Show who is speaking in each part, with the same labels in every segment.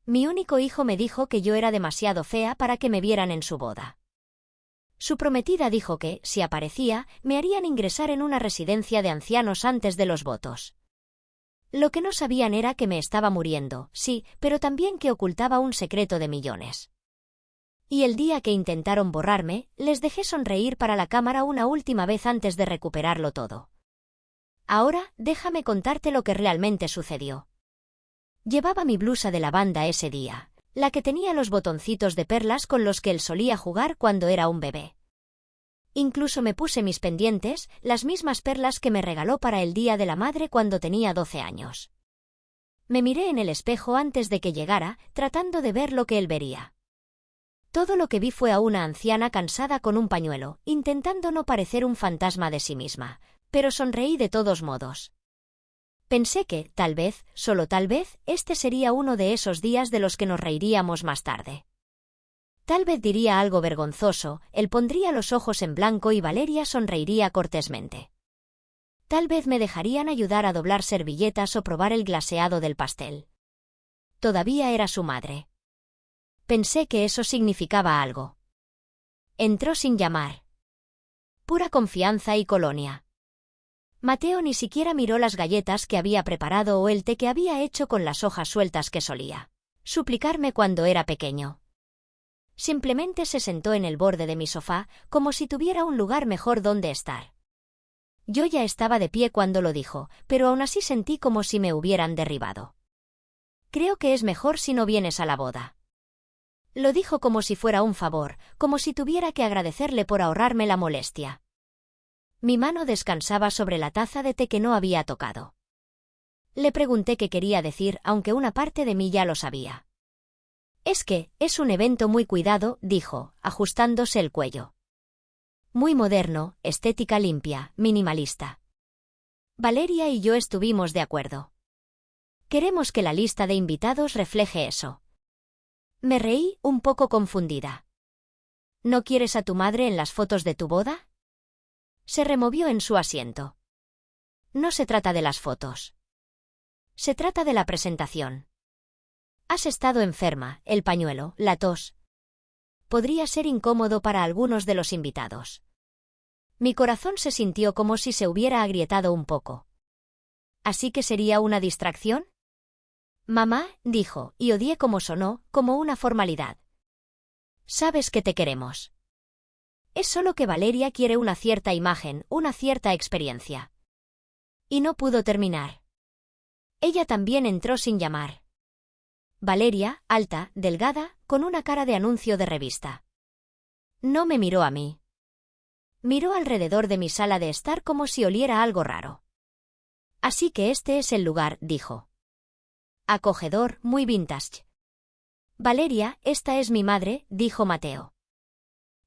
Speaker 1: Mi único hijo me dijo que yo era demasiado fea para que me vieran en su boda. Su prometida dijo que, si aparecía, me harían ingresar en una residencia de ancianos antes de los votos. Lo que no sabían era que me estaba muriendo, sí, pero también que ocultaba un secreto de millones. Y el día que intentaron borrarme, les dejé sonreír para la cámara una última vez antes de recuperarlo todo. Ahora, déjame contarte lo que realmente sucedió. Llevaba mi blusa de lavanda ese día, la que tenía los botoncitos de perlas con los que él solía jugar cuando era un bebé. Incluso me puse mis pendientes, las mismas perlas que me regaló para el Día de la Madre cuando tenía 12 años. Me miré en el espejo antes de que llegara, tratando de ver lo que él vería. Todo lo que vi fue a una anciana cansada con un pañuelo, intentando no parecer un fantasma de sí misma, pero sonreí de todos modos. Pensé que, tal vez, solo tal vez, este sería uno de esos días de los que nos reiríamos más tarde. Tal vez diría algo vergonzoso, él pondría los ojos en blanco y Valeria sonreiría cortésmente. Tal vez me dejarían ayudar a doblar servilletas o probar el glaseado del pastel. Todavía era su madre. Pensé que eso significaba algo. Entró sin llamar. Pura confianza y colonia. Mateo ni siquiera miró las galletas que había preparado o el té que había hecho con las hojas sueltas que solía suplicarme cuando era pequeño. Simplemente se sentó en el borde de mi sofá, como si tuviera un lugar mejor donde estar. Yo ya estaba de pie cuando lo dijo, pero aún así sentí como si me hubieran derribado. Creo que es mejor si no vienes a la boda. Lo dijo como si fuera un favor, como si tuviera que agradecerle por ahorrarme la molestia. Mi mano descansaba sobre la taza de té que no había tocado. Le pregunté qué quería decir, aunque una parte de mí ya lo sabía. Es un evento muy cuidado, dijo, ajustándose el cuello. Muy moderno, estética limpia, minimalista. Valeria y yo estuvimos de acuerdo. Queremos que la lista de invitados refleje eso. Me reí, un poco confundida. ¿No quieres a tu madre en las fotos de tu boda? Se removió en su asiento. No se trata de las fotos. Se trata de la presentación. Has estado enferma, el pañuelo, la tos. Podría ser incómodo para algunos de los invitados. Mi corazón se sintió como si se hubiera agrietado un poco. ¿Así que sería una distracción? Mamá, dijo, y odié cómo sonó, como una formalidad. Sabes que te queremos. Es solo que Valeria quiere una cierta imagen, una cierta experiencia. Y no pudo terminar. Ella también entró sin llamar. Valeria, alta, delgada, con una cara de anuncio de revista. No me miró a mí. Miró alrededor de mi sala de estar como si oliera algo raro. Así que este es el lugar, dijo. Acogedor, muy vintage. Valeria, esta es mi madre, dijo Mateo.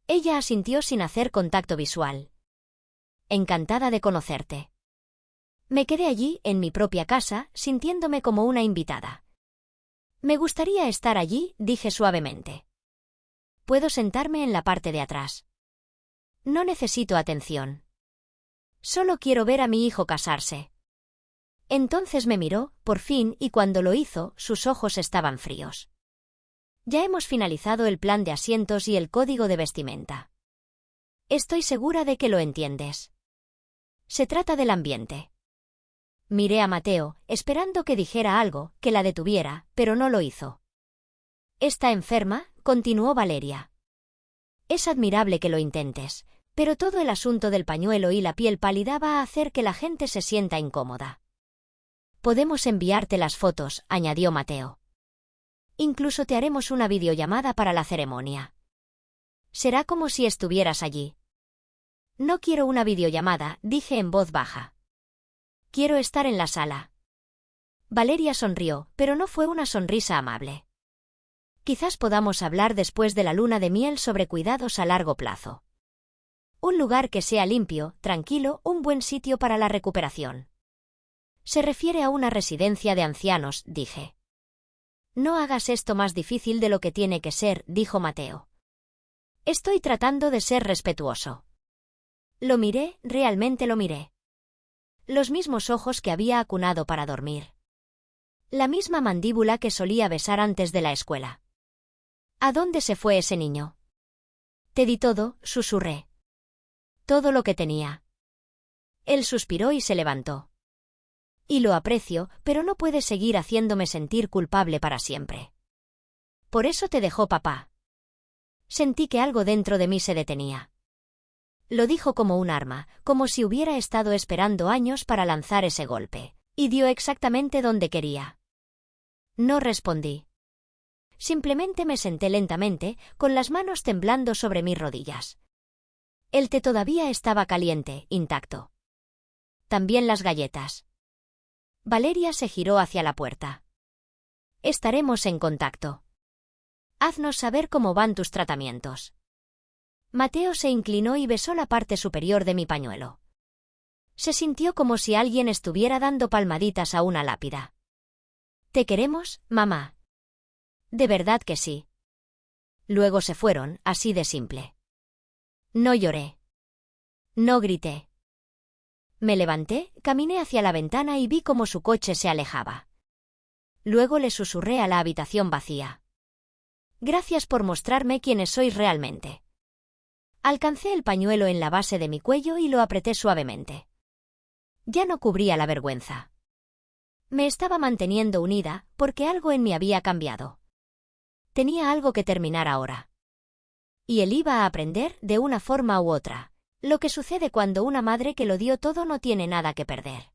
Speaker 1: Ella asintió sin hacer contacto visual. Encantada de conocerte. Me quedé allí, en mi propia casa, sintiéndome como una invitada. Me gustaría estar allí, dije suavemente. Puedo sentarme en la parte de atrás. No necesito atención. Solo quiero ver a mi hijo casarse. Entonces me miró, por fin, y cuando lo hizo, sus ojos estaban fríos. Ya hemos finalizado el plan de asientos y el código de vestimenta. Estoy segura de que lo entiendes. Se trata del ambiente. Miré a Mateo, esperando que dijera algo, que la detuviera, pero no lo hizo. ¿Está enferma?, continuó Valeria. Es admirable que lo intentes, pero todo el asunto del pañuelo y la piel pálida va a hacer que la gente se sienta incómoda. Podemos enviarte las fotos, añadió Mateo. Incluso te haremos una videollamada para la ceremonia. Será como si estuvieras allí. No quiero una videollamada, dije en voz baja. Quiero estar en la sala. Valeria sonrió, pero no fue una sonrisa amable. Quizás podamos hablar después de la luna de miel sobre cuidados a largo plazo. Un lugar que sea limpio, tranquilo, un buen sitio para la recuperación. Se refiere a una residencia de ancianos, dije. No hagas esto más difícil de lo que tiene que ser, dijo Mateo. Estoy tratando de ser respetuoso. Lo miré, realmente lo miré. Los mismos ojos que había acunado para dormir. La misma mandíbula que solía besar antes de la escuela. ¿A dónde se fue ese niño? Te di todo, susurré. Todo lo que tenía. Él suspiró y se levantó. Y lo aprecio, pero no puedes seguir haciéndome sentir culpable para siempre. Por eso te dejó papá. Sentí que algo dentro de mí se detenía. Lo dijo como un arma, como si hubiera estado esperando años para lanzar ese golpe, y dio exactamente donde quería. No respondí. Simplemente me senté lentamente, con las manos temblando sobre mis rodillas. El té todavía estaba caliente, intacto. También las galletas. Valeria se giró hacia la puerta. Estaremos en contacto. Haznos saber cómo van tus tratamientos. Mateo se inclinó y besó la parte superior de mi pañuelo. Se sintió como si alguien estuviera dando palmaditas a una lápida. ¿Te queremos, mamá? De verdad que sí. Luego se fueron, así de simple. No lloré. No grité. Me levanté, caminé hacia la ventana y vi cómo su coche se alejaba. Luego le susurré a la habitación vacía. Gracias por mostrarme quiénes sois realmente. Alcancé el pañuelo en la base de mi cuello y lo apreté suavemente. Ya no cubría la vergüenza. Me estaba manteniendo unida, porque algo en mí había cambiado. Tenía algo que terminar ahora. Y él iba a aprender, de una forma u otra, lo que sucede cuando una madre que lo dio todo no tiene nada que perder.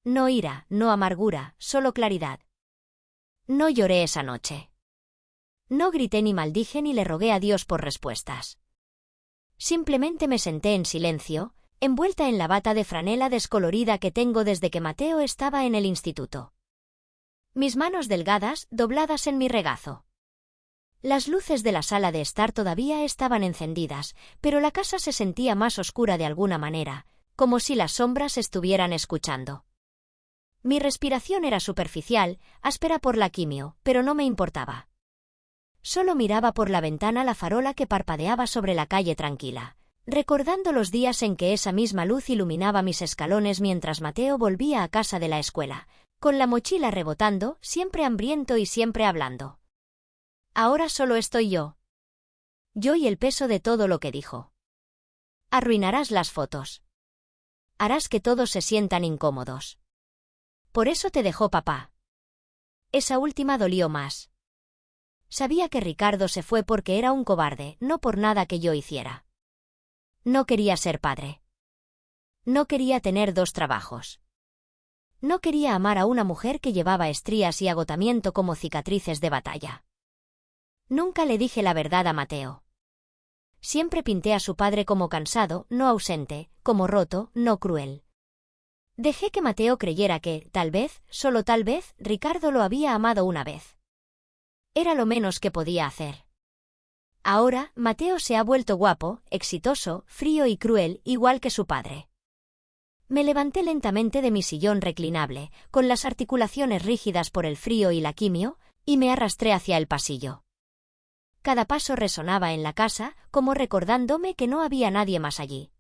Speaker 1: No ira, no amargura, solo claridad. No lloré esa noche. No grité ni maldije ni le rogué a Dios por respuestas. Simplemente me senté en silencio, envuelta en la bata de franela descolorida que tengo desde que Mateo estaba en el instituto. Mis manos delgadas, dobladas en mi regazo. Las luces de la sala de estar todavía estaban encendidas, pero la casa se sentía más oscura de alguna manera, como si las sombras estuvieran escuchando. Mi respiración era superficial, áspera por la quimio, pero no me importaba. Solo miraba por la ventana la farola que parpadeaba sobre la calle tranquila, recordando los días en que esa misma luz iluminaba mis escalones mientras Mateo volvía a casa de la escuela, con la mochila rebotando, siempre hambriento y siempre hablando. Ahora solo estoy yo. Yo y el peso de todo lo que dijo. Arruinarás las fotos. Harás que todos se sientan incómodos. Por eso te dejó papá. Esa última dolió más. Sabía que Ricardo se fue porque era un cobarde, no por nada que yo hiciera. No quería ser padre. No quería tener 2 trabajos. No quería amar a una mujer que llevaba estrías y agotamiento como cicatrices de batalla. Nunca le dije la verdad a Mateo. Siempre pinté a su padre como cansado, no ausente, como roto, no cruel. Dejé que Mateo creyera que, tal vez, solo tal vez, Ricardo lo había amado una vez. Era lo menos que podía hacer. Ahora, Mateo se ha vuelto guapo, exitoso, frío y cruel, igual que su padre. Me levanté lentamente de mi sillón reclinable, con las articulaciones rígidas por el frío y la quimio, y me arrastré hacia el pasillo. Cada paso resonaba en la casa, como recordándome que no había nadie más allí.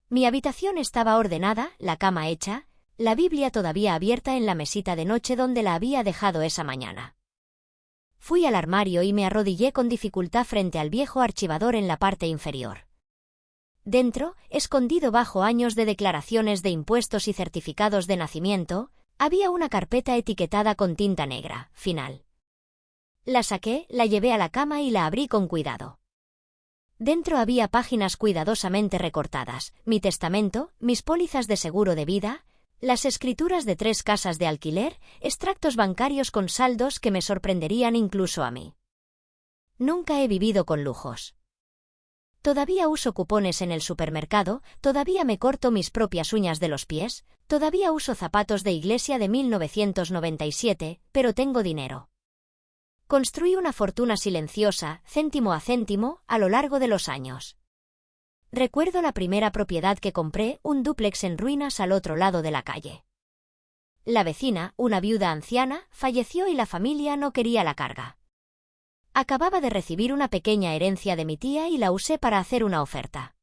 Speaker 1: Mi habitación estaba ordenada, la cama hecha, la Biblia todavía abierta en la mesita de noche donde la había dejado esa mañana. Fui al armario y me arrodillé con dificultad frente al viejo archivador en la parte inferior. Dentro, escondido bajo años de declaraciones de impuestos y certificados de nacimiento, había una carpeta etiquetada con tinta negra, final. La saqué, la llevé a la cama y la abrí con cuidado. Dentro había páginas cuidadosamente recortadas, mi testamento, mis pólizas de seguro de vida, las escrituras de 3 casas de alquiler, extractos bancarios con saldos que me sorprenderían incluso a mí. Nunca he vivido con lujos. Todavía uso cupones en el supermercado, todavía me corto mis propias uñas de los pies, todavía uso zapatos de iglesia de 1997, pero tengo dinero. Construí una fortuna silenciosa, céntimo a céntimo, a lo largo de los años. Recuerdo la primera propiedad que compré, un dúplex en ruinas al otro lado de la calle. La vecina, una viuda anciana, falleció y la familia no quería la carga. Acababa de recibir una pequeña herencia de mi tía y la usé para hacer una oferta.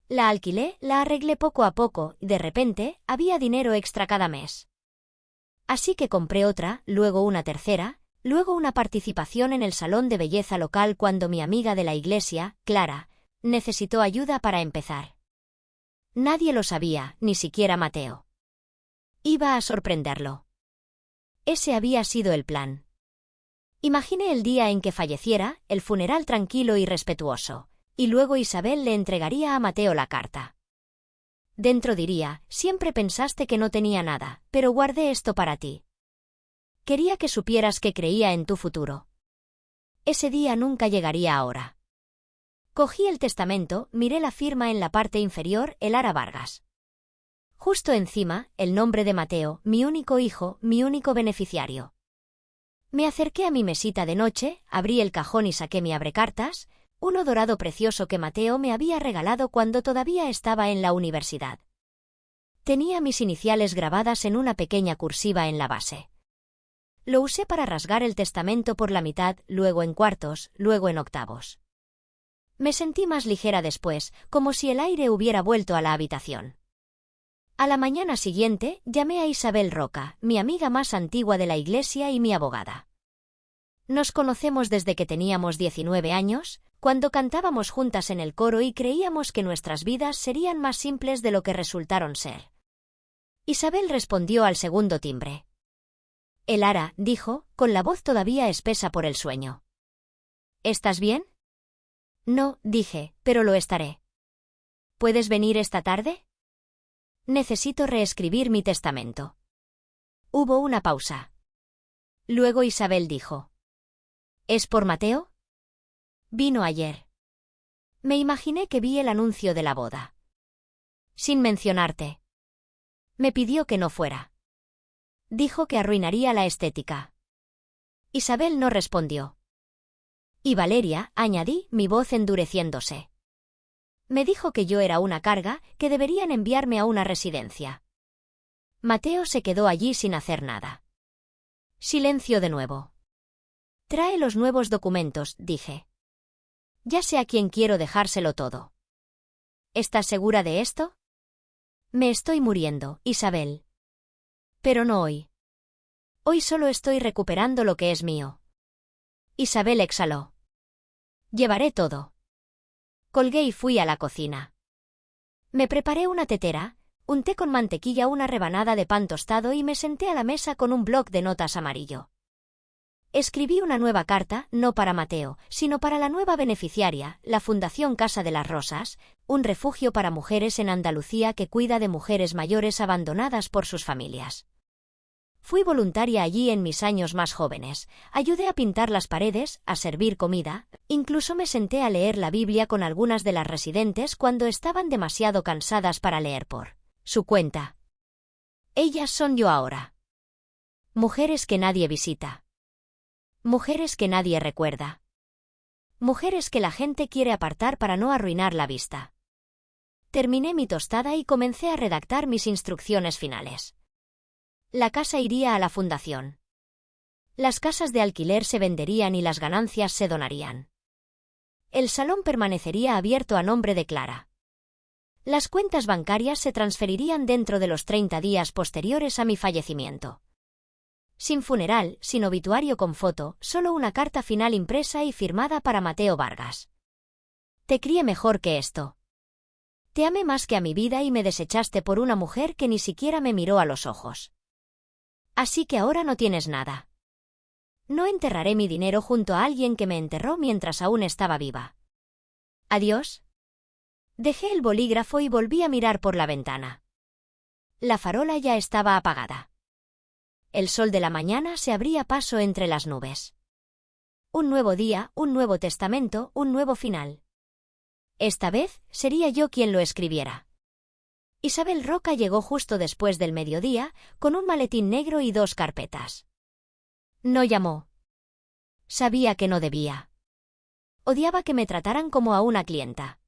Speaker 1: La alquilé, la arreglé poco a poco y de repente había dinero extra cada mes. Así que compré otra, luego una tercera, luego una participación en el salón de belleza local cuando mi amiga de la iglesia, Clara, necesitó ayuda para empezar. Nadie lo sabía, ni siquiera Mateo. Iba a sorprenderlo. Ese había sido el plan. Imaginé el día en que falleciera, el funeral tranquilo y respetuoso, y luego Isabel le entregaría a Mateo la carta. Dentro diría, siempre pensaste que no tenía nada, pero guardé esto para ti. Quería que supieras que creía en tu futuro. Ese día nunca llegaría ahora. Cogí el testamento, miré la firma en la parte inferior, Elara Vargas. Justo encima, el nombre de Mateo, mi único hijo, mi único beneficiario. Me acerqué a mi mesita de noche, abrí el cajón y saqué mi abrecartas, uno dorado precioso que Mateo me había regalado cuando todavía estaba en la universidad. Tenía mis iniciales grabadas en una pequeña cursiva en la base. Lo usé para rasgar el testamento por la mitad, luego en cuartos, luego en octavos. Me sentí más ligera después, como si el aire hubiera vuelto a la habitación. A la mañana siguiente, llamé a Isabel Roca, mi amiga más antigua de la iglesia y mi abogada. Nos conocemos desde que teníamos 19 años, cuando cantábamos juntas en el coro y creíamos que nuestras vidas serían más simples de lo que resultaron ser. Isabel respondió al segundo timbre. Elara, dijo, con la voz todavía espesa por el sueño. ¿Estás bien? No, dije, pero lo estaré. ¿Puedes venir esta tarde? Necesito reescribir mi testamento. Hubo una pausa. Luego Isabel dijo. ¿Es por Mateo? Vino ayer. Me imaginé que vi el anuncio de la boda. Sin mencionarte. Me pidió que no fuera. Dijo que arruinaría la estética. Isabel no respondió. Y Valeria, añadí, mi voz endureciéndose. Me dijo que yo era una carga, que deberían enviarme a una residencia. Mateo se quedó allí sin hacer nada. Silencio de nuevo. Trae los nuevos documentos, dije. Ya sé a quién quiero dejárselo todo. ¿Estás segura de esto? Me estoy muriendo, Isabel. Pero no hoy. Hoy solo estoy recuperando lo que es mío. Isabel exhaló. Llevaré todo. Colgué y fui a la cocina. Me preparé una tetera, un té con mantequilla, una rebanada de pan tostado y me senté a la mesa con un bloc de notas amarillo. Escribí una nueva carta, no para Mateo, sino para la nueva beneficiaria, la Fundación Casa de las Rosas, un refugio para mujeres en Andalucía que cuida de mujeres mayores abandonadas por sus familias. Fui voluntaria allí en mis años más jóvenes, ayudé a pintar las paredes, a servir comida, incluso me senté a leer la Biblia con algunas de las residentes cuando estaban demasiado cansadas para leer por su cuenta. Ellas son yo ahora. Mujeres que nadie visita. Mujeres que nadie recuerda. Mujeres que la gente quiere apartar para no arruinar la vista. Terminé mi tostada y comencé a redactar mis instrucciones finales. La casa iría a la fundación. Las casas de alquiler se venderían y las ganancias se donarían. El salón permanecería abierto a nombre de Clara. Las cuentas bancarias se transferirían dentro de los 30 días posteriores a mi fallecimiento. Sin funeral, sin obituario con foto, solo una carta final impresa y firmada para Mateo Vargas. Te crié mejor que esto. Te amé más que a mi vida y me desechaste por una mujer que ni siquiera me miró a los ojos. Así que ahora no tienes nada. No enterraré mi dinero junto a alguien que me enterró mientras aún estaba viva. Adiós. Dejé el bolígrafo y volví a mirar por la ventana. La farola ya estaba apagada. El sol de la mañana se abría paso entre las nubes. Un nuevo día, un nuevo testamento, un nuevo final. Esta vez, sería yo quien lo escribiera. Isabel Roca llegó justo después del mediodía, con un maletín negro y 2 carpetas. No llamó. Sabía que no debía. Odiaba que me trataran como a una clienta.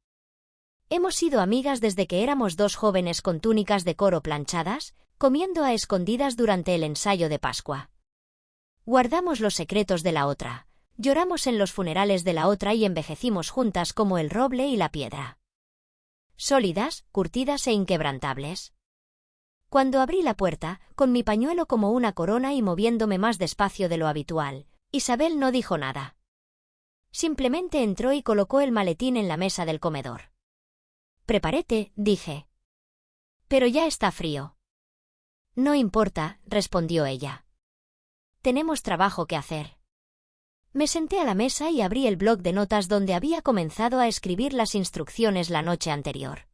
Speaker 1: Hemos sido amigas desde que éramos 2 jóvenes con túnicas de coro planchadas, comiendo a escondidas durante el ensayo de Pascua. Guardamos los secretos de la otra, lloramos en los funerales de la otra y envejecimos juntas como el roble y la piedra. Sólidas, curtidas e inquebrantables. Cuando abrí la puerta, con mi pañuelo como una corona y moviéndome más despacio de lo habitual, Isabel no dijo nada. Simplemente entró y colocó el maletín en la mesa del comedor. «Prepárate», dije. «Pero ya está frío». «No importa», respondió ella. «Tenemos trabajo que hacer». Me senté a la mesa y abrí el bloc de notas donde había comenzado a escribir las instrucciones la noche anterior.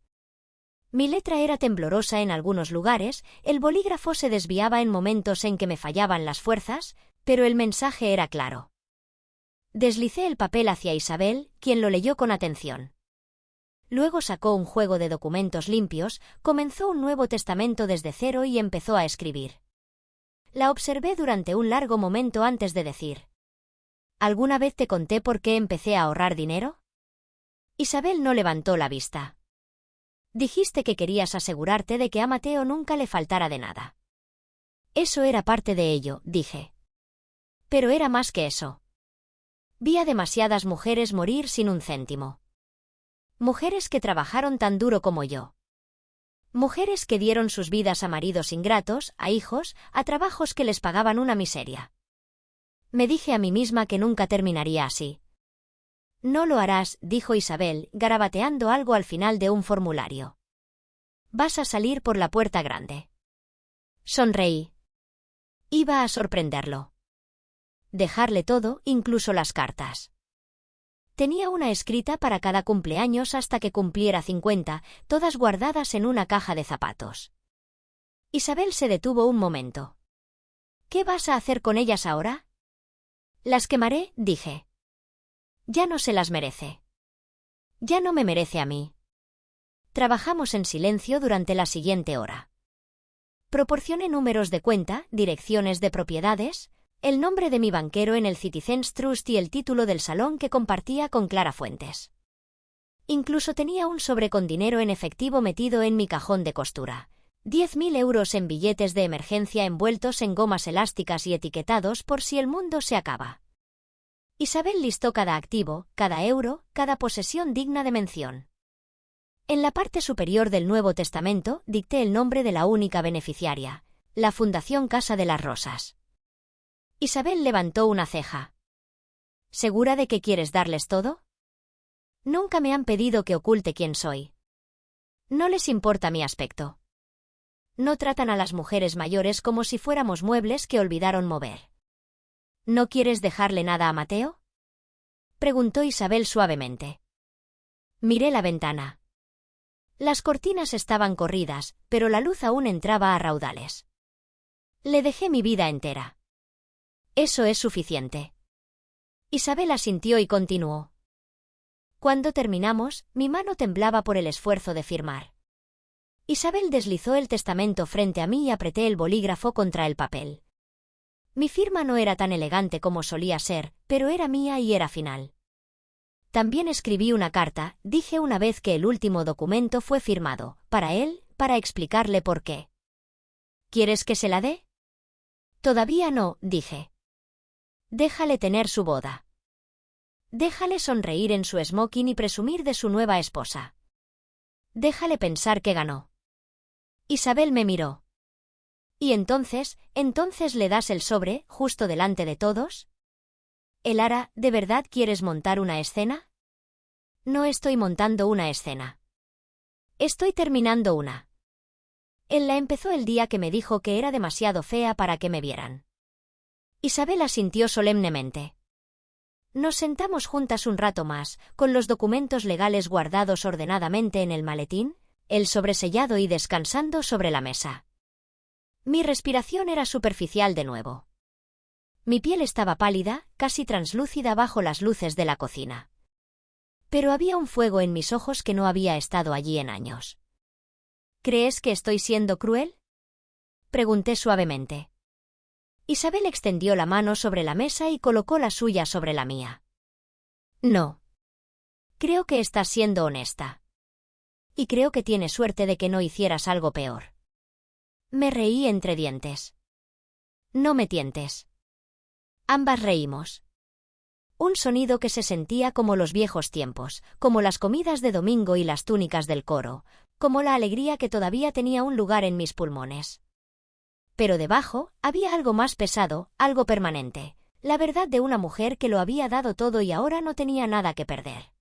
Speaker 1: Mi letra era temblorosa en algunos lugares, el bolígrafo se desviaba en momentos en que me fallaban las fuerzas, pero el mensaje era claro. Deslicé el papel hacia Isabel, quien lo leyó con atención. Luego sacó un juego de documentos limpios, comenzó un Nuevo Testamento desde cero y empezó a escribir. La observé durante un largo momento antes de decir: «¿Alguna vez te conté por qué empecé a ahorrar dinero?» Isabel no levantó la vista. «Dijiste que querías asegurarte de que a Mateo nunca le faltara de nada». «Eso era parte de ello», dije. «Pero era más que eso. Vi a demasiadas mujeres morir sin un céntimo. Mujeres que trabajaron tan duro como yo. Mujeres que dieron sus vidas a maridos ingratos, a hijos, a trabajos que les pagaban una miseria. Me dije a mí misma que nunca terminaría así». «No lo harás», dijo Isabel, garabateando algo al final de un formulario. «Vas a salir por la puerta grande». Sonreí. Iba a sorprenderlo. Dejarle todo, incluso las cartas. Tenía una escrita para cada cumpleaños hasta que cumpliera 50, todas guardadas en una caja de zapatos. Isabel se detuvo un momento. «¿Qué vas a hacer con ellas ahora?» «Las quemaré», dije. «Ya no se las merece. Ya no me merece a mí». Trabajamos en silencio durante la siguiente hora. Proporcioné números de cuenta, direcciones de propiedades, el nombre de mi banquero en el Citizens Trust y el título del salón que compartía con Clara Fuentes. Incluso tenía un sobre con dinero en efectivo metido en mi cajón de costura. 10.000 euros en billetes de emergencia envueltos en gomas elásticas y etiquetados por si el mundo se acaba. Isabel listó cada activo, cada euro, cada posesión digna de mención. En la parte superior del Nuevo Testamento dicté el nombre de la única beneficiaria, la Fundación Casa de las Rosas. Isabel levantó una ceja. «¿Segura de que quieres darles todo?» «Nunca me han pedido que oculte quién soy. No les importa mi aspecto. No tratan a las mujeres mayores como si fuéramos muebles que olvidaron mover». «¿No quieres dejarle nada a Mateo?», preguntó Isabel suavemente. Miré la ventana. Las cortinas estaban corridas, pero la luz aún entraba a raudales. «Le dejé mi vida entera». «Eso es suficiente». Isabel asintió y continuó. Cuando terminamos, mi mano temblaba por el esfuerzo de firmar. Isabel deslizó el testamento frente a mí y apreté el bolígrafo contra el papel. Mi firma no era tan elegante como solía ser, pero era mía y era final. También escribí una carta, dije una vez que el último documento fue firmado, para él, para explicarle por qué. «¿Quieres que se la dé?» «Todavía no», dije. «Déjale tener su boda. Déjale sonreír en su smoking y presumir de su nueva esposa. Déjale pensar que ganó». Isabel me miró. «¿Y entonces le das el sobre, justo delante de todos?» «Elara, ¿de verdad quieres montar una escena?» «No estoy montando una escena. Estoy terminando una». Él la empezó el día que me dijo que era demasiado fea para que me vieran. Isabel asintió solemnemente. Nos sentamos juntas un rato más, con los documentos legales guardados ordenadamente en el maletín, el sobresellado y descansando sobre la mesa. Mi respiración era superficial de nuevo. Mi piel estaba pálida, casi translúcida bajo las luces de la cocina. Pero había un fuego en mis ojos que no había estado allí en años. «¿Crees que estoy siendo cruel?», pregunté suavemente. Isabel extendió la mano sobre la mesa y colocó la suya sobre la mía. «No. Creo que estás siendo honesta. Y creo que tienes suerte de que no hicieras algo peor». Me reí entre dientes. «No me tientes». Ambas reímos. Un sonido que se sentía como los viejos tiempos, como las comidas de domingo y las túnicas del coro, como la alegría que todavía tenía un lugar en mis pulmones. Pero debajo había algo más pesado, algo permanente, la verdad de una mujer que lo había dado todo y ahora no tenía nada que perder.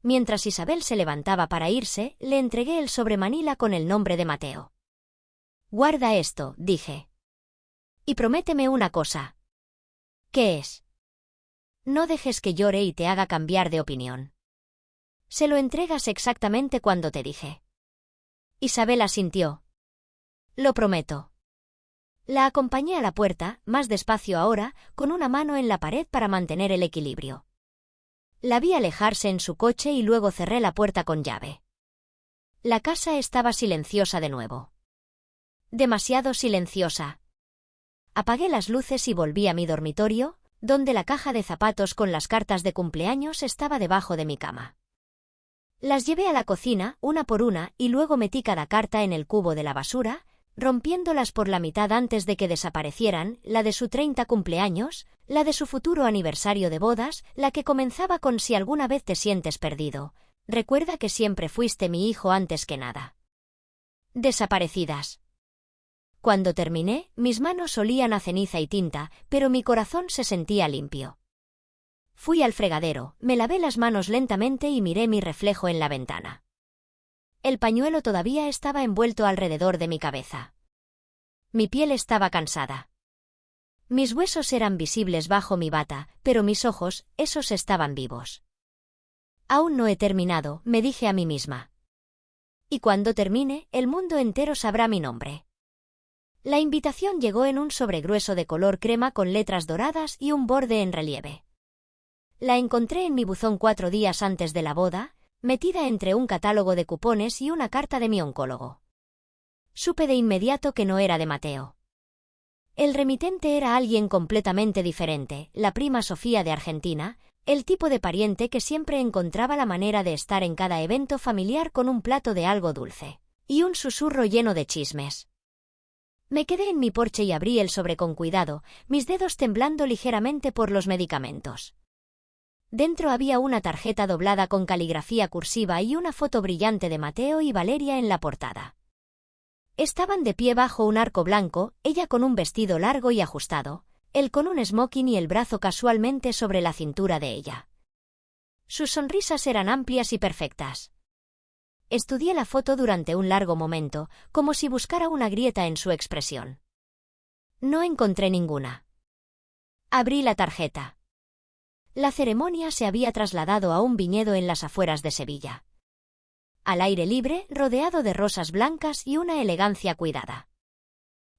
Speaker 1: Mientras Isabel se levantaba para irse, le entregué el sobre Manila con el nombre de Mateo. «Guarda esto», dije. «Y prométeme una cosa». «¿Qué es?» «No dejes que llore y te haga cambiar de opinión. Se lo entregas exactamente cuando te dije». Isabel asintió. «Lo prometo». La acompañé a la puerta, más despacio ahora, con una mano en la pared para mantener el equilibrio. La vi alejarse en su coche y luego cerré la puerta con llave. La casa estaba silenciosa de nuevo. Demasiado silenciosa. Apagué las luces y volví a mi dormitorio, donde la caja de zapatos con las cartas de cumpleaños estaba debajo de mi cama. Las llevé a la cocina, una por una, y luego metí cada carta en el cubo de la basura, rompiéndolas por la mitad antes de que desaparecieran, la de su 30 cumpleaños, la de su futuro aniversario de bodas, la que comenzaba con «Si alguna vez te sientes perdido, recuerda que siempre fuiste mi hijo antes que nada». Desaparecidas. Cuando terminé, mis manos olían a ceniza y tinta, pero mi corazón se sentía limpio. Fui al fregadero, me lavé las manos lentamente y miré mi reflejo en la ventana. El pañuelo todavía estaba envuelto alrededor de mi cabeza. Mi piel estaba cansada. Mis huesos eran visibles bajo mi bata, pero mis ojos, esos estaban vivos. Aún no he terminado, me dije a mí misma. Y cuando termine, el mundo entero sabrá mi nombre. La invitación llegó en un sobre grueso de color crema con letras doradas y un borde en relieve. La encontré en mi buzón 4 días antes de la boda, metida entre un catálogo de cupones y una carta de mi oncólogo. Supe de inmediato que no era de Mateo. El remitente era alguien completamente diferente, la prima Sofía de Argentina, el tipo de pariente que siempre encontraba la manera de estar en cada evento familiar con un plato de algo dulce y un susurro lleno de chismes. Me quedé en mi porche y abrí el sobre con cuidado, mis dedos temblando ligeramente por los medicamentos. Dentro había una tarjeta doblada con caligrafía cursiva y una foto brillante de Mateo y Valeria en la portada. Estaban de pie bajo un arco blanco, ella con un vestido largo y ajustado, él con un smoking y el brazo casualmente sobre la cintura de ella. Sus sonrisas eran amplias y perfectas. Estudié la foto durante un largo momento, como si buscara una grieta en su expresión. No encontré ninguna. Abrí la tarjeta. La ceremonia se había trasladado a un viñedo en las afueras de Sevilla. Al aire libre, rodeado de rosas blancas y una elegancia cuidada.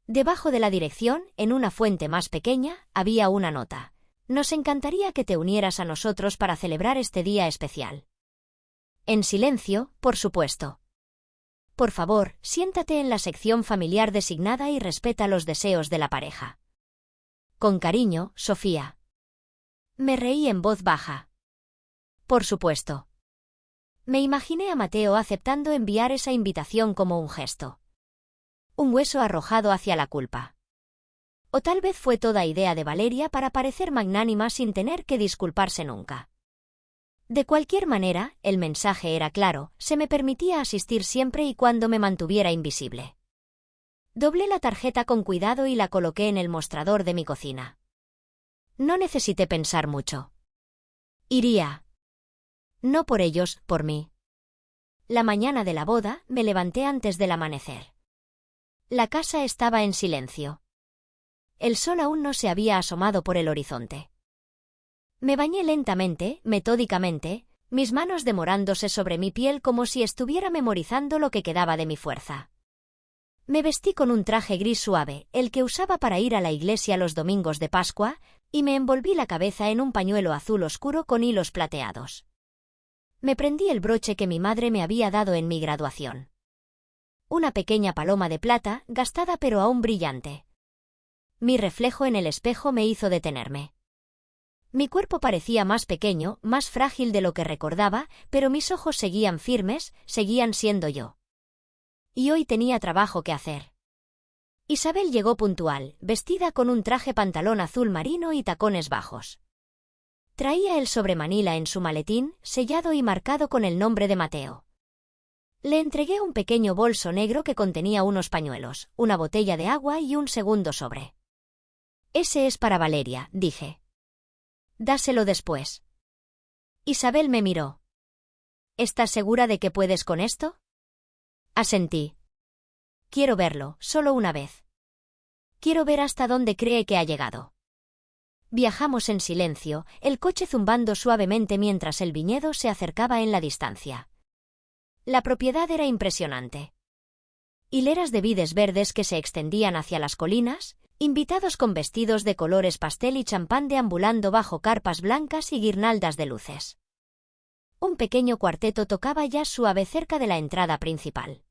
Speaker 1: Debajo de la dirección, en una fuente más pequeña, había una nota. Nos encantaría que te unieras a nosotros para celebrar este día especial. En silencio, por supuesto. Por favor, siéntate en la sección familiar designada y respeta los deseos de la pareja. Con cariño, Sofía. Me reí en voz baja. Por supuesto. Me imaginé a Mateo aceptando enviar esa invitación como un gesto. Un hueso arrojado hacia la culpa. O tal vez fue toda idea de Valeria para parecer magnánima sin tener que disculparse nunca. De cualquier manera, el mensaje era claro, se me permitía asistir siempre y cuando me mantuviera invisible. Doblé la tarjeta con cuidado y la coloqué en el mostrador de mi cocina. No necesité pensar mucho. Iría. No por ellos, por mí. La mañana de la boda, me levanté antes del amanecer. La casa estaba en silencio. El sol aún no se había asomado por el horizonte. Me bañé lentamente, metódicamente, mis manos demorándose sobre mi piel como si estuviera memorizando lo que quedaba de mi fuerza. Me vestí con un traje gris suave, el que usaba para ir a la iglesia los domingos de Pascua, y me envolví la cabeza en un pañuelo azul oscuro con hilos plateados. Me prendí el broche que mi madre me había dado en mi graduación. Una pequeña paloma de plata, gastada pero aún brillante. Mi reflejo en el espejo me hizo detenerme. Mi cuerpo parecía más pequeño, más frágil de lo que recordaba, pero mis ojos seguían firmes, seguían siendo yo. Y hoy tenía trabajo que hacer. Isabel llegó puntual, vestida con un traje pantalón azul marino y tacones bajos. Traía el sobre Manila en su maletín, sellado y marcado con el nombre de Mateo. Le entregué un pequeño bolso negro que contenía unos pañuelos, una botella de agua y un segundo sobre. «Ese es para Valeria», dije. «Dáselo después». Isabel me miró. «¿Estás segura de que puedes con esto?» Asentí. «Quiero verlo, solo una vez. Quiero ver hasta dónde cree que ha llegado». Viajamos en silencio, el coche zumbando suavemente mientras el viñedo se acercaba en la distancia. La propiedad era impresionante. Hileras de vides verdes que se extendían hacia las colinas, invitados con vestidos de colores pastel y champán deambulando bajo carpas blancas y guirnaldas de luces. Un pequeño cuarteto tocaba jazz suave cerca de la entrada principal.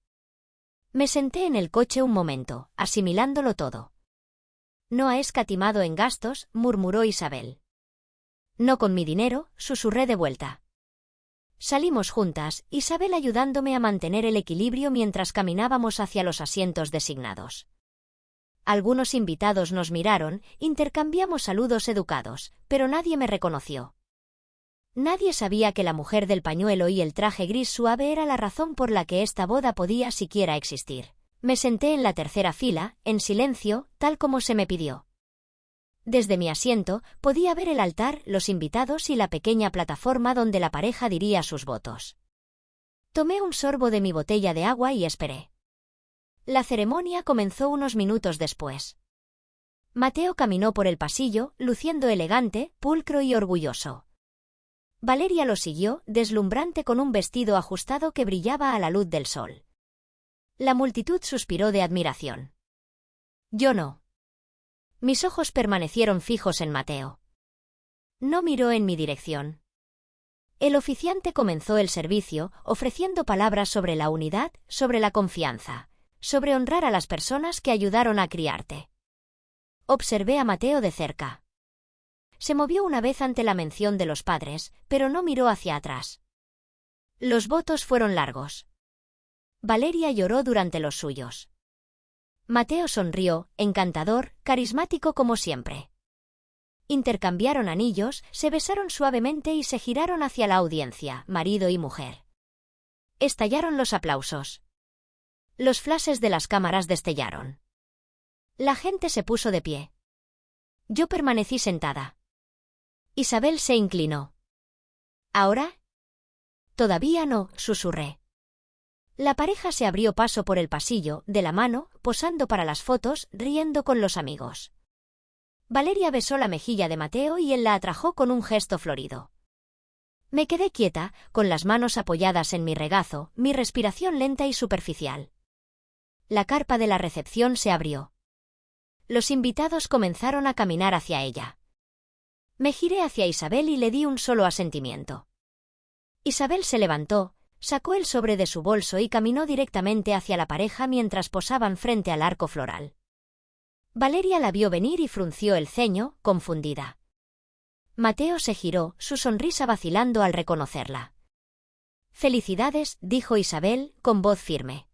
Speaker 1: Me senté en el coche un momento, asimilándolo todo. «No ha escatimado en gastos», murmuró Isabel. «No con mi dinero», susurré de vuelta. Salimos juntas, Isabel ayudándome a mantener el equilibrio mientras caminábamos hacia los asientos designados. Algunos invitados nos miraron, intercambiamos saludos educados, pero nadie me reconoció. Nadie sabía que la mujer del pañuelo y el traje gris suave era la razón por la que esta boda podía siquiera existir. Me senté en la tercera fila, en silencio, tal como se me pidió. Desde mi asiento podía ver el altar, los invitados y la pequeña plataforma donde la pareja diría sus votos. Tomé un sorbo de mi botella de agua y esperé. La ceremonia comenzó unos minutos después. Mateo caminó por el pasillo, luciendo elegante, pulcro y orgulloso. Valeria lo siguió, deslumbrante con un vestido ajustado que brillaba a la luz del sol. La multitud suspiró de admiración. Yo no. Mis ojos permanecieron fijos en Mateo. No miró en mi dirección. El oficiante comenzó el servicio, ofreciendo palabras sobre la unidad, sobre la confianza, sobre honrar a las personas que ayudaron a criarte. Observé a Mateo de cerca. Se movió una vez ante la mención de los padres, pero no miró hacia atrás. Los votos fueron largos. Valeria lloró durante los suyos. Mateo sonrió, encantador, carismático como siempre. Intercambiaron anillos, se besaron suavemente y se giraron hacia la audiencia, marido y mujer. Estallaron los aplausos. Los flashes de las cámaras destellaron. La gente se puso de pie. Yo permanecí sentada. Isabel se inclinó. ¿Ahora? Todavía no, susurré. La pareja se abrió paso por el pasillo, de la mano, posando para las fotos, riendo con los amigos. Valeria besó la mejilla de Mateo y él la atrajo con un gesto florido. Me quedé quieta, con las manos apoyadas en mi regazo, mi respiración lenta y superficial. La carpa de la recepción se abrió. Los invitados comenzaron a caminar hacia ella. Me giré hacia Isabel y le di un solo asentimiento. Isabel se levantó, sacó el sobre de su bolso y caminó directamente hacia la pareja mientras posaban frente al arco floral. Valeria la vio venir y frunció el ceño, confundida. Mateo se giró, su sonrisa vacilando al reconocerla. «Felicidades», dijo Isabel, con voz firme.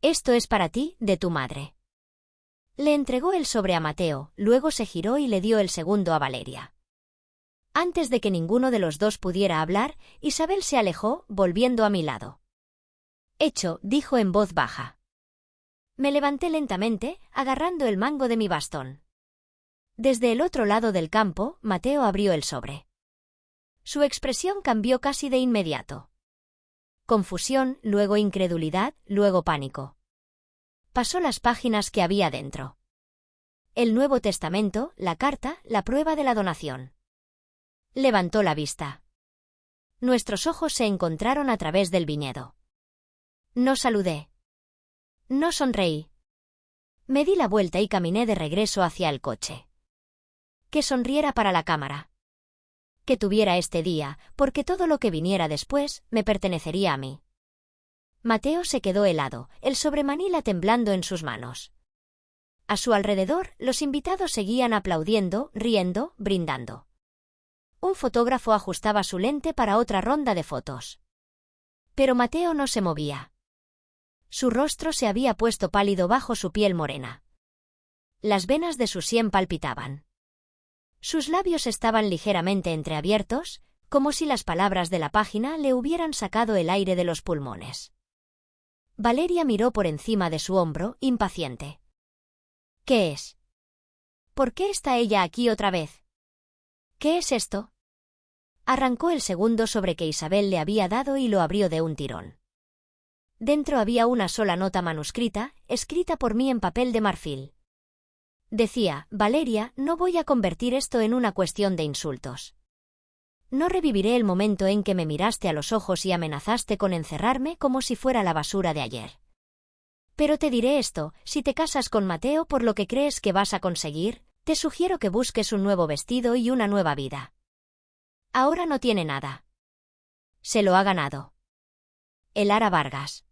Speaker 1: «Esto es para ti, de tu madre». Le entregó el sobre a Mateo, luego se giró y le dio el segundo a Valeria. Antes de que ninguno de los dos pudiera hablar, Isabel se alejó, volviendo a mi lado. «Hecho», dijo en voz baja. Me levanté lentamente, agarrando el mango de mi bastón. Desde el otro lado del campo, Mateo abrió el sobre. Su expresión cambió casi de inmediato. Confusión, luego incredulidad, luego pánico. Pasó las páginas que había dentro. El Nuevo Testamento, la carta, la prueba de la donación. Levantó la vista. Nuestros ojos se encontraron a través del viñedo. No saludé. No sonreí. Me di la vuelta y caminé de regreso hacia el coche. Que sonriera para la cámara. Que tuviera este día, porque todo lo que viniera después me pertenecería a mí. Mateo se quedó helado, el sobre Manila temblando en sus manos. A su alrededor, los invitados seguían aplaudiendo, riendo, brindando. Un fotógrafo ajustaba su lente para otra ronda de fotos. Pero Mateo no se movía. Su rostro se había puesto pálido bajo su piel morena. Las venas de su sien palpitaban. Sus labios estaban ligeramente entreabiertos, como si las palabras de la página le hubieran sacado el aire de los pulmones. Valeria miró por encima de su hombro, impaciente. ¿Qué es? ¿Por qué está ella aquí otra vez? ¿Qué es esto? Arrancó el segundo sobre que Isabel le había dado y lo abrió de un tirón. Dentro había una sola nota manuscrita, escrita por mí en papel de marfil. Decía: Valeria, no voy a convertir esto en una cuestión de insultos. No reviviré el momento en que me miraste a los ojos y amenazaste con encerrarme como si fuera la basura de ayer. Pero te diré esto: si te casas con Mateo por lo que crees que vas a conseguir, te sugiero que busques un nuevo vestido y una nueva vida. Ahora no tiene nada. Se lo ha ganado. Elara Vargas.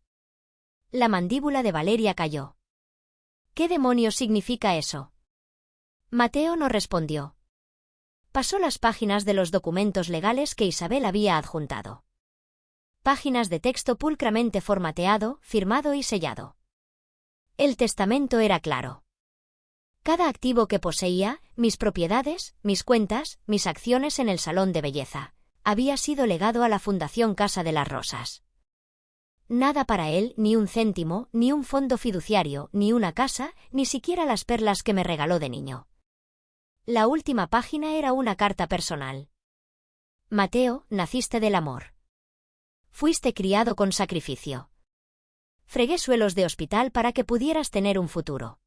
Speaker 1: La mandíbula de Valeria cayó. ¿Qué demonios significa eso? Mateo no respondió. Pasó las páginas de los documentos legales que Isabel había adjuntado. Páginas de texto pulcramente formateado, firmado y sellado. El testamento era claro. Cada activo que poseía, mis propiedades, mis cuentas, mis acciones en el salón de belleza, había sido legado a la Fundación Casa de las Rosas. Nada para él, ni un céntimo, ni un fondo fiduciario, ni una casa, ni siquiera las perlas que me regaló de niño. La última página era una carta personal. Mateo, naciste del amor. Fuiste criado con sacrificio. Fregué suelos de hospital para que pudieras tener un futuro.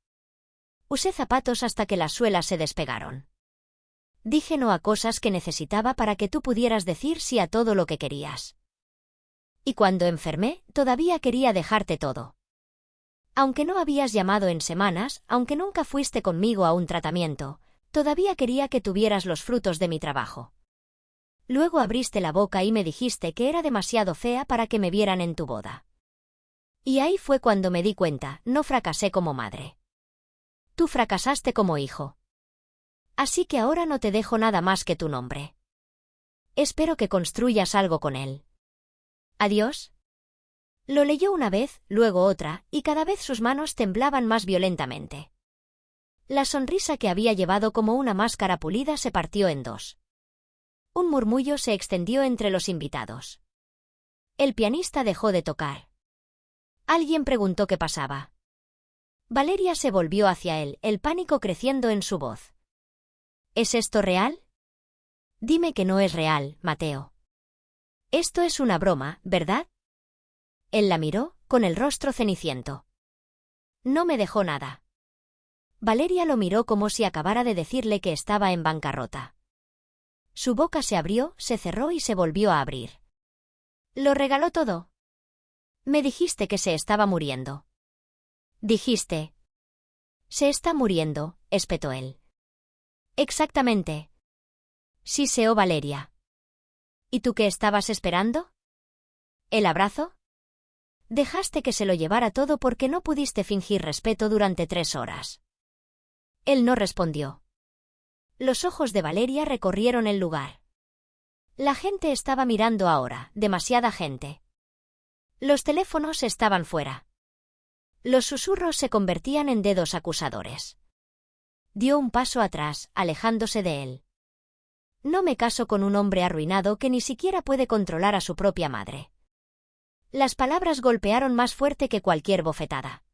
Speaker 1: Usé zapatos hasta que las suelas se despegaron. Dije no a cosas que necesitaba para que tú pudieras decir sí a todo lo que querías. Y cuando enfermé, todavía quería dejarte todo. Aunque no habías llamado en semanas, aunque nunca fuiste conmigo a un tratamiento, todavía quería que tuvieras los frutos de mi trabajo. Luego abriste la boca y me dijiste que era demasiado fea para que me vieran en tu boda. Y ahí fue cuando me di cuenta: no fracasé como madre. Tú fracasaste como hijo. Así que ahora no te dejo nada más que tu nombre. Espero que construyas algo con él. Adiós. Lo leyó una vez, luego otra, y cada vez sus manos temblaban más violentamente. La sonrisa que había llevado como una máscara pulida se partió en dos. Un murmullo se extendió entre los invitados. El pianista dejó de tocar. Alguien preguntó qué pasaba. Valeria se volvió hacia él, el pánico creciendo en su voz. ¿Es esto real? Dime que no es real, Mateo. Esto es una broma, ¿verdad? Él la miró, con el rostro ceniciento. No me dejó nada. Valeria lo miró como si acabara de decirle que estaba en bancarrota. Su boca se abrió, se cerró y se volvió a abrir. ¿Lo regaló todo? Me dijiste que se estaba muriendo. Dijiste. Se está muriendo, espetó él. Exactamente. Siseó Valeria. ¿Y tú qué estabas esperando? ¿El abrazo? Dejaste que se lo llevara todo porque no pudiste fingir respeto durante 3 horas. Él no respondió. Los ojos de Valeria recorrieron el lugar. La gente estaba mirando ahora, demasiada gente. Los teléfonos estaban fuera. Los susurros se convertían en dedos acusadores. Dio un paso atrás, alejándose de él. No me caso con un hombre arruinado que ni siquiera puede controlar a su propia madre. Las palabras golpearon más fuerte que cualquier bofetada.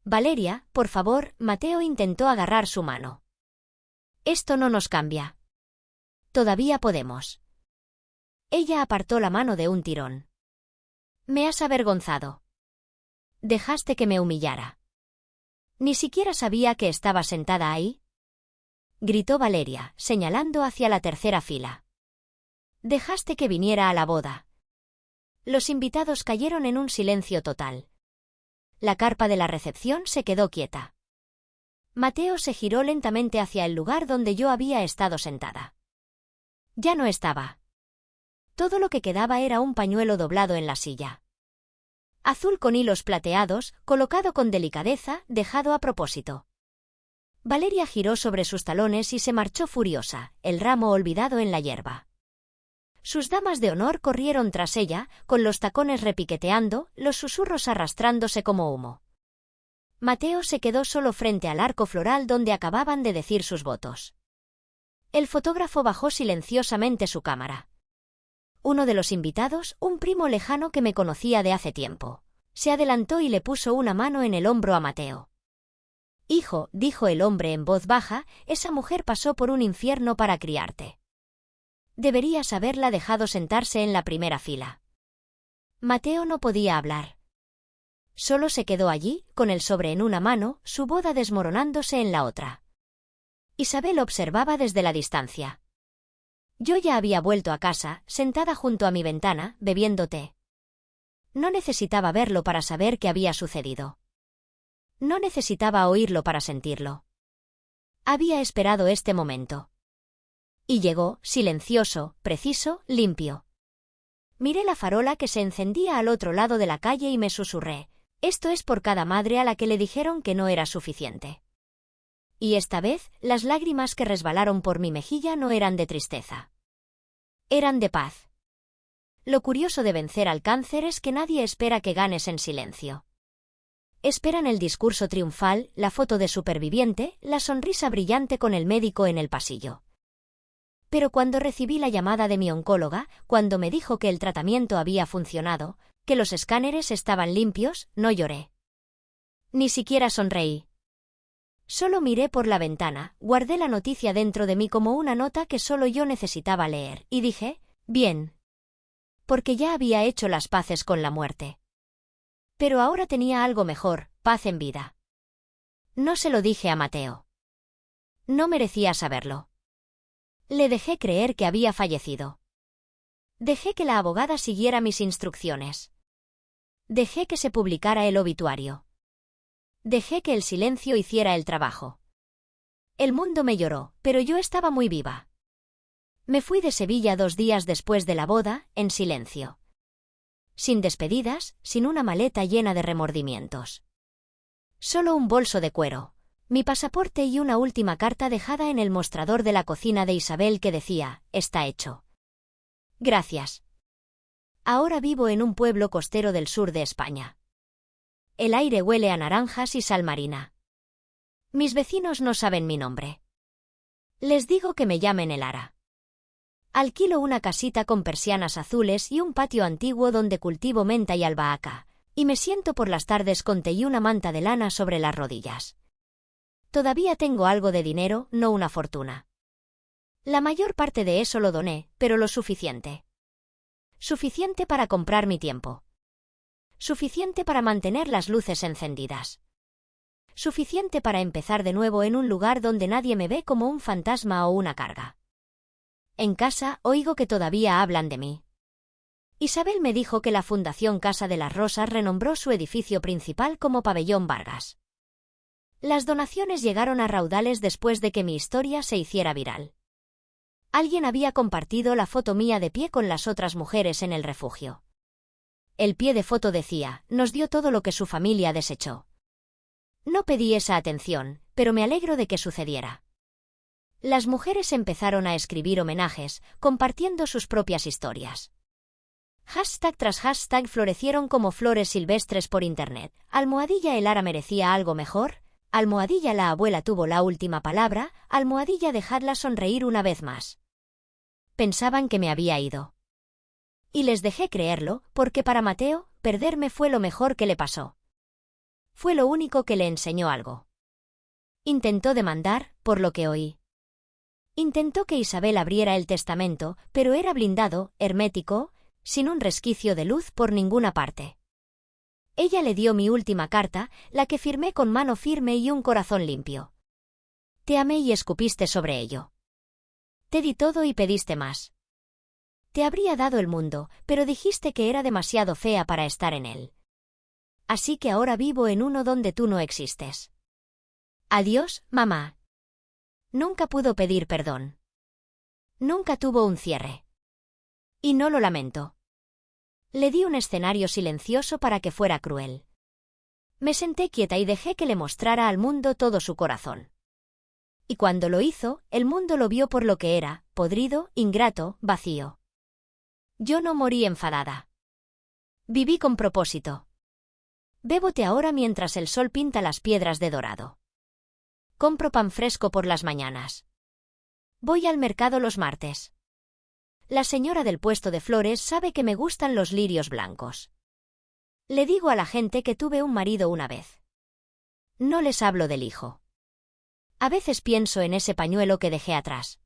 Speaker 1: Valeria, por favor, Mateo intentó agarrar su mano. Esto no nos cambia. Todavía podemos. Ella apartó la mano de un tirón. Me has avergonzado. Dejaste que me humillara. Ni siquiera sabía que estaba sentada ahí. Gritó Valeria, señalando hacia la tercera fila. Dejaste que viniera a la boda. Los invitados cayeron en un silencio total. La carpa de la recepción se quedó quieta. Mateo se giró lentamente hacia el lugar donde yo había estado sentada. Ya no estaba. Todo lo que quedaba era un pañuelo doblado en la silla. Azul con hilos plateados, colocado con delicadeza, dejado a propósito. Valeria giró sobre sus talones y se marchó furiosa, el ramo olvidado en la hierba. Sus damas de honor corrieron tras ella, con los tacones repiqueteando, los susurros arrastrándose como humo. Mateo se quedó solo frente al arco floral donde acababan de decir sus votos. El fotógrafo bajó silenciosamente su cámara. Uno de los invitados, un primo lejano que me conocía de hace tiempo. Se adelantó y le puso una mano en el hombro a Mateo. «Hijo», dijo el hombre en voz baja, «esa mujer pasó por un infierno para criarte. Deberías haberla dejado sentarse en la primera fila». Mateo no podía hablar. Solo se quedó allí, con el sobre en una mano, su boda desmoronándose en la otra. Isabel observaba desde la distancia. Yo ya había vuelto a casa, sentada junto a mi ventana, bebiendo té. No necesitaba verlo para saber qué había sucedido. No necesitaba oírlo para sentirlo. Había esperado este momento. Y llegó, silencioso, preciso, limpio. Miré la farola que se encendía al otro lado de la calle y me susurré: «Esto es por cada madre a la que le dijeron que no era suficiente». Y esta vez, las lágrimas que resbalaron por mi mejilla no eran de tristeza. Eran de paz. Lo curioso de vencer al cáncer es que nadie espera que ganes en silencio. Esperan el discurso triunfal, la foto de superviviente, la sonrisa brillante con el médico en el pasillo. Pero cuando recibí la llamada de mi oncóloga, cuando me dijo que el tratamiento había funcionado, que los escáneres estaban limpios, no lloré. Ni siquiera sonreí. Solo miré por la ventana, guardé la noticia dentro de mí como una nota que solo yo necesitaba leer, y dije: «Bien». Porque ya había hecho las paces con la muerte. Pero ahora tenía algo mejor: paz en vida. No se lo dije a Mateo. No merecía saberlo. Le dejé creer que había fallecido. Dejé que la abogada siguiera mis instrucciones. Dejé que se publicara el obituario. Dejé que el silencio hiciera el trabajo. El mundo me lloró, pero yo estaba muy viva. Me fui de Sevilla 2 días después de la boda, en silencio. Sin despedidas, sin una maleta llena de remordimientos. Solo un bolso de cuero, mi pasaporte y una última carta dejada en el mostrador de la cocina de Isabel que decía: «Está hecho. Gracias». Ahora vivo en un pueblo costero del sur de España. El aire huele a naranjas y sal marina. Mis vecinos no saben mi nombre. Les digo que me llamen el Ara. Alquilo una casita con persianas azules y un patio antiguo donde cultivo menta y albahaca, y me siento por las tardes con té y una manta de lana sobre las rodillas. Todavía tengo algo de dinero, no una fortuna. La mayor parte de eso lo doné, pero lo suficiente. Suficiente para comprar mi tiempo. Suficiente para mantener las luces encendidas. Suficiente para empezar de nuevo en un lugar donde nadie me ve como un fantasma o una carga. En casa, oigo que todavía hablan de mí. Isabel me dijo que la Fundación Casa de las Rosas renombró su edificio principal como Pabellón Vargas. Las donaciones llegaron a raudales después de que mi historia se hiciera viral. Alguien había compartido la foto mía de pie con las otras mujeres en el refugio. El pie de foto decía: «Nos dio todo lo que su familia desechó». No pedí esa atención, pero me alegro de que sucediera. Las mujeres empezaron a escribir homenajes, compartiendo sus propias historias. Hashtag tras hashtag florecieron como flores silvestres por internet. Almohadilla el Ara merecía algo mejor. Almohadilla la abuela tuvo la última palabra. Almohadilla dejadla sonreír una vez más. Pensaban que me había ido. Y les dejé creerlo, porque para Mateo, perderme fue lo mejor que le pasó. Fue lo único que le enseñó algo. Intentó demandar, por lo que oí. Intentó que Isabel abriera el testamento, pero era blindado, hermético, sin un resquicio de luz por ninguna parte. Ella le dio mi última carta, la que firmé con mano firme y un corazón limpio. Te amé y escupiste sobre ello. Te di todo y pediste más. Te habría dado el mundo, pero dijiste que era demasiado fea para estar en él. Así que ahora vivo en uno donde tú no existes. Adiós, mamá. Nunca pudo pedir perdón. Nunca tuvo un cierre. Y no lo lamento. Le di un escenario silencioso para que fuera cruel. Me senté quieta y dejé que le mostrara al mundo todo su corazón. Y cuando lo hizo, el mundo lo vio por lo que era: podrido, ingrato, vacío. Yo no morí enfadada. Viví con propósito. Bebo té ahora mientras el sol pinta las piedras de dorado. Compro pan fresco por las mañanas. Voy al mercado los martes. La señora del puesto de flores sabe que me gustan los lirios blancos. Le digo a la gente que tuve un marido una vez. No les hablo del hijo. A veces pienso en ese pañuelo que dejé atrás.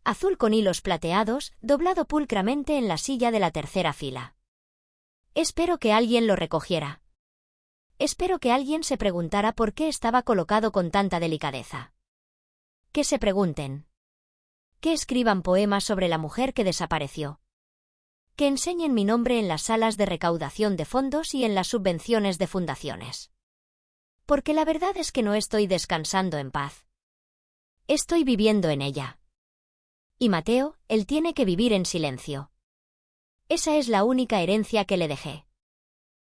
Speaker 1: Azul con hilos plateados, doblado pulcramente en la silla de la tercera fila. Espero que alguien lo recogiera. Espero que alguien se preguntara por qué estaba colocado con tanta delicadeza. Que se pregunten. Que escriban poemas sobre la mujer que desapareció. Que enseñen mi nombre en las salas de recaudación de fondos y en las subvenciones de fundaciones. Porque la verdad es que no estoy descansando en paz. Estoy viviendo en ella. Y Mateo, él tiene que vivir en silencio. Esa es la única herencia que le dejé.